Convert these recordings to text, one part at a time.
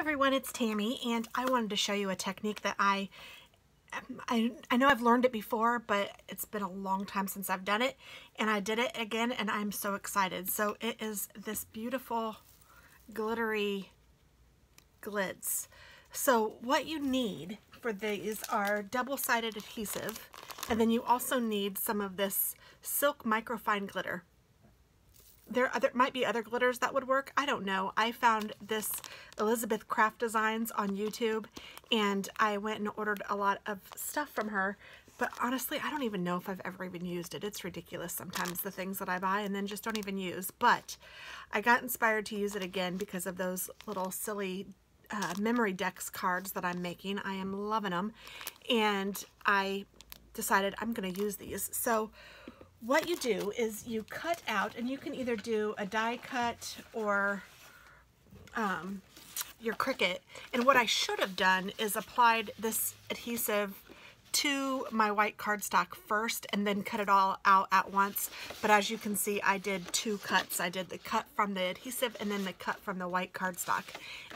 everyone, it's Tammy, and I wanted to show you a technique that I know I've learned it before, but it's been a long time since I've done it, and I did it again, and I'm so excited. So it is this beautiful glittery glitz. So what you need for these are double-sided adhesive, and then you also need some of this silk microfine glitter. There might be other glitters that would work. I don't know. I found this Elizabeth Craft Designs on YouTube, and I went and ordered a lot of stuff from her. But honestly, I don't even know if I've ever even used it. It's ridiculous sometimes, the things that I buy and then just don't even use. But I got inspired to use it again because of those little silly memory decks cards that I'm making. I am loving them. And I decided I'm going to use these. So what you do is you cut out, and you can either do a die cut or your Cricut. And what I should have done is applied this adhesive to my white cardstock first and then cut it all out at once. But as you can see, I did two cuts. I did the cut from the adhesive and then the cut from the white cardstock.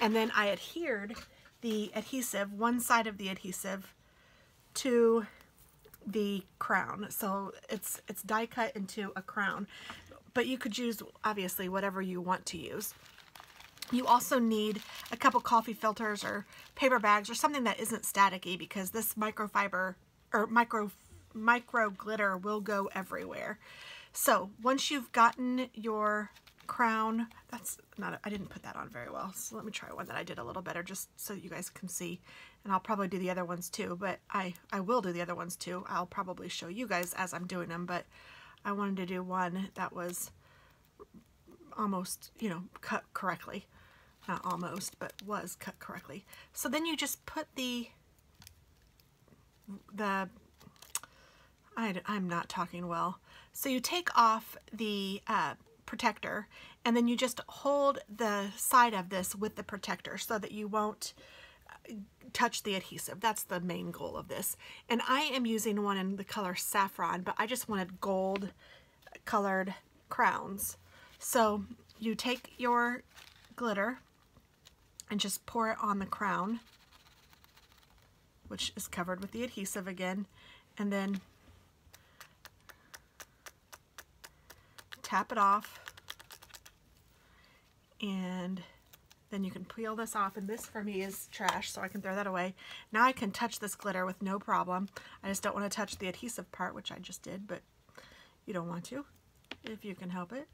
And then I adhered the adhesive, one side of the adhesive, to the crown. So it's die cut into a crown, but you could use obviously whatever you want to use. You also need a couple coffee filters or paper bags or something that isn't staticky, because this microfiber or micro glitter will go everywhere. So once you've gotten your crown, I didn't put that on very well, so let me try one that I did a little better just so you guys can see. And I'll probably do the other ones too, but I will do the other ones too. I'll probably show you guys as I'm doing them, but I wanted to do one that was almost, you know, cut correctly. Not almost, but was cut correctly. So then you just put I'm not talking well. So you take off the protector, and then you just hold the side of this with the protector so that you won't touch the adhesive. That's the main goal of this. And I am using one in the color Saffron, but I just wanted gold colored crowns. So you take your glitter and just pour it on the crown, which is covered with the adhesive again, and then tap it off, and then you can peel this off. And this for me is trash, so I can throw that away. Now I can touch this glitter with no problem. I just don't want to touch the adhesive part, which I just did, but you don't want to if you can help it.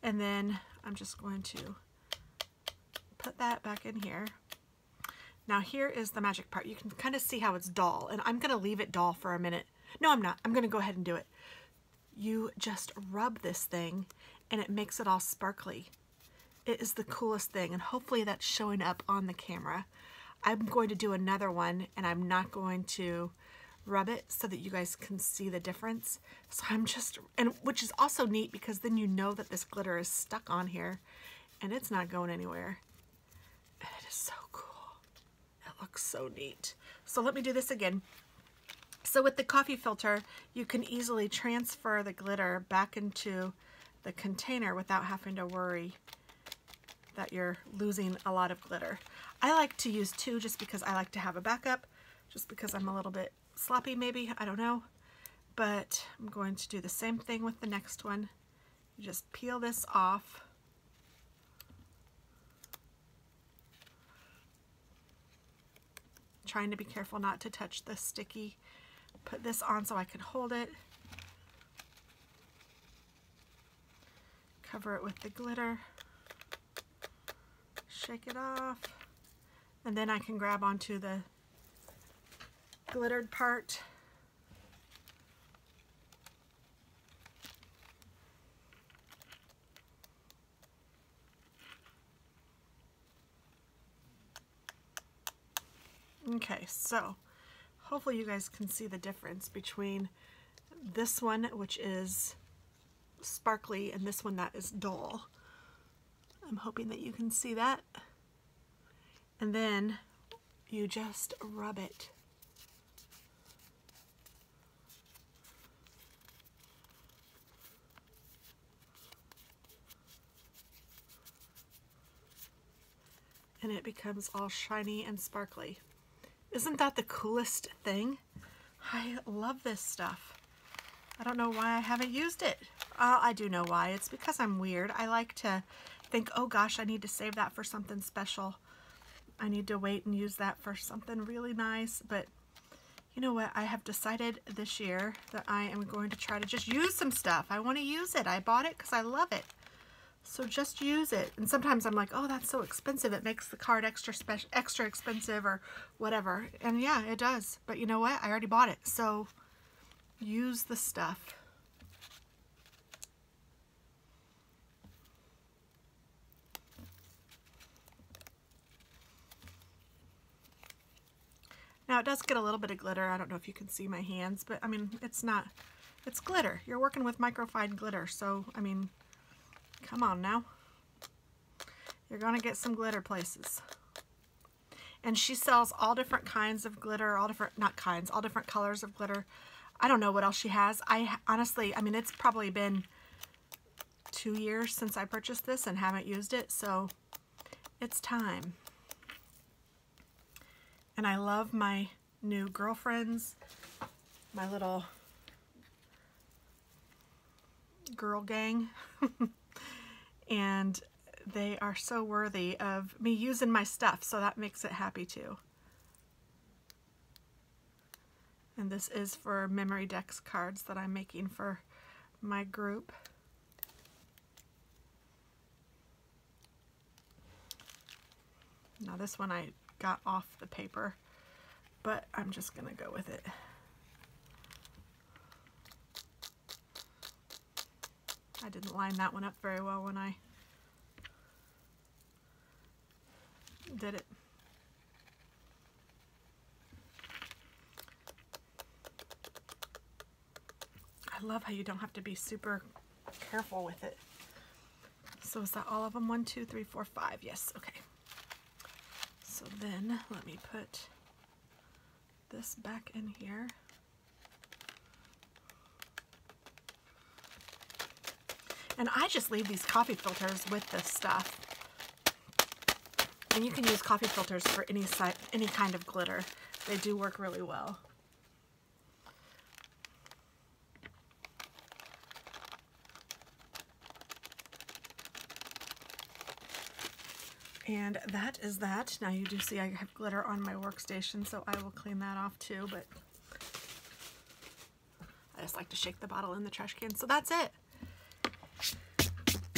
And then I'm just going to put that back in here. Now here is the magic part. You can kind of see how it's dull, and I'm going to leave it dull for a minute. No, I'm not. I'm going to go ahead and do it. You just rub this thing and it makes it all sparkly. It is the coolest thing, and hopefully that's showing up on the camera. I'm going to do another one, and I'm not going to rub it so that you guys can see the difference. So I'm just, and which is also neat because then you know that this glitter is stuck on here and it's not going anywhere. And it is so cool. It looks so neat. So let me do this again. So with the coffee filter, you can easily transfer the glitter back into the container without having to worry that you're losing a lot of glitter. I like to use two just because I like to have a backup, just because I'm a little bit sloppy maybe, I don't know. But I'm going to do the same thing with the next one. You just peel this off. Trying to be careful not to touch the sticky. Put this on so I can hold it. Cover it with the glitter. Shake it off. And then I can grab onto the glittered part. Okay, so hopefully you guys can see the difference between this one, which is sparkly, and this one that is dull. I'm hoping that you can see that. And then you just rub it. and it becomes all shiny and sparkly. Isn't that the coolest thing? I love this stuff. I don't know why I haven't used it. I do know why. It's because I'm weird. I like to think, oh gosh, I need to save that for something special. I need to wait and use that for something really nice. But you know what? I have decided this year that I am going to try to just use some stuff. I want to use it. I bought it because I love it. So just use it. And sometimes I'm like, oh, that's so expensive. It makes the card extra expensive or whatever. And yeah, it does. But you know what? I already bought it. So use the stuff. Now it does get a little bit of glitter. I don't know if you can see my hands, but I mean, it's glitter. You're working with microfine glitter. So, I mean, come on now. You're going to get some glitter places. And she sells all different kinds of glitter, all different colors of glitter. I don't know what else she has. Honestly, I mean, it's probably been 2 years since I purchased this and haven't used it, so it's time. And I love my new girlfriends, my little girl gang. And they are so worthy of me using my stuff, so that makes it happy too. And this is for memory decks cards that I'm making for my group. Now this one I got off the paper, but I'm just gonna go with it. I didn't line that one up very well when I did it. I love how you don't have to be super careful with it. So is that all of them? 1, 2, 3, 4, 5. Yes, okay. So then let me put this back in here. And I just leave these coffee filters with this stuff. And you can use coffee filters for any kind of glitter. They do work really well. And that is that. Now you do see I have glitter on my workstation, so I will clean that off too, but I just like to shake the bottle in the trash can. So that's it.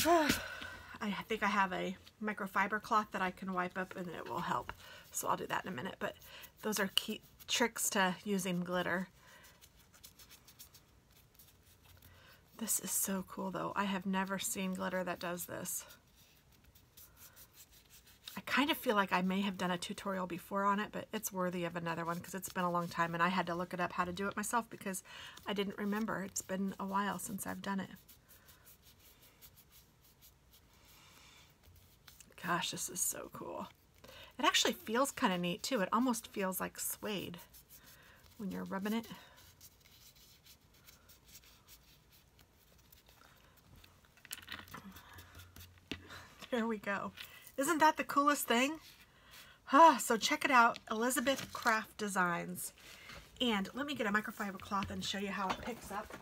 I think I have a microfiber cloth that I can wipe up and it will help. So I'll do that in a minute, but those are key tricks to using glitter. This is so cool though. I have never seen glitter that does this. I kind of feel like I may have done a tutorial before on it, but it's worthy of another one because it's been a long time and I had to look it up how to do it myself because I didn't remember. It's been a while since I've done it. Gosh, this is so cool. It actually feels kind of neat too. It almost feels like suede when you're rubbing it. There we go. Isn't that the coolest thing? So check it out, Elizabeth Craft Designs. And let me get a microfiber cloth and show you how it picks up.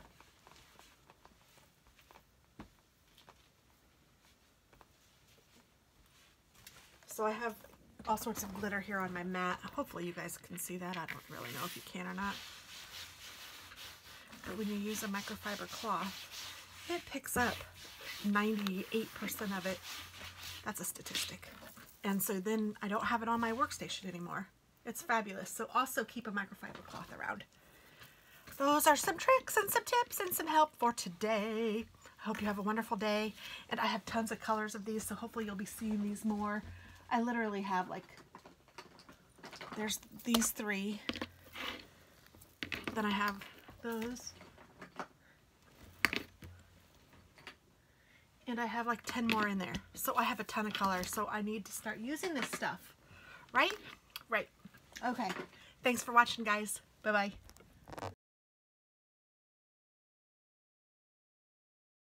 So I have all sorts of glitter here on my mat. Hopefully you guys can see that. I don't really know if you can or not. But when you use a microfiber cloth, it picks up 98% of it. That's a statistic. And so then I don't have it on my workstation anymore. It's fabulous. So also keep a microfiber cloth around. Those are some tricks and some tips and some help for today. I hope you have a wonderful day. And I have tons of colors of these, so hopefully you'll be seeing these more. I literally have like, there's these 3. Then I have those. And I have like 10 more in there. So I have a ton of colors. So I need to start using this stuff. Right? Right. Okay. Thanks for watching, guys. Bye-bye.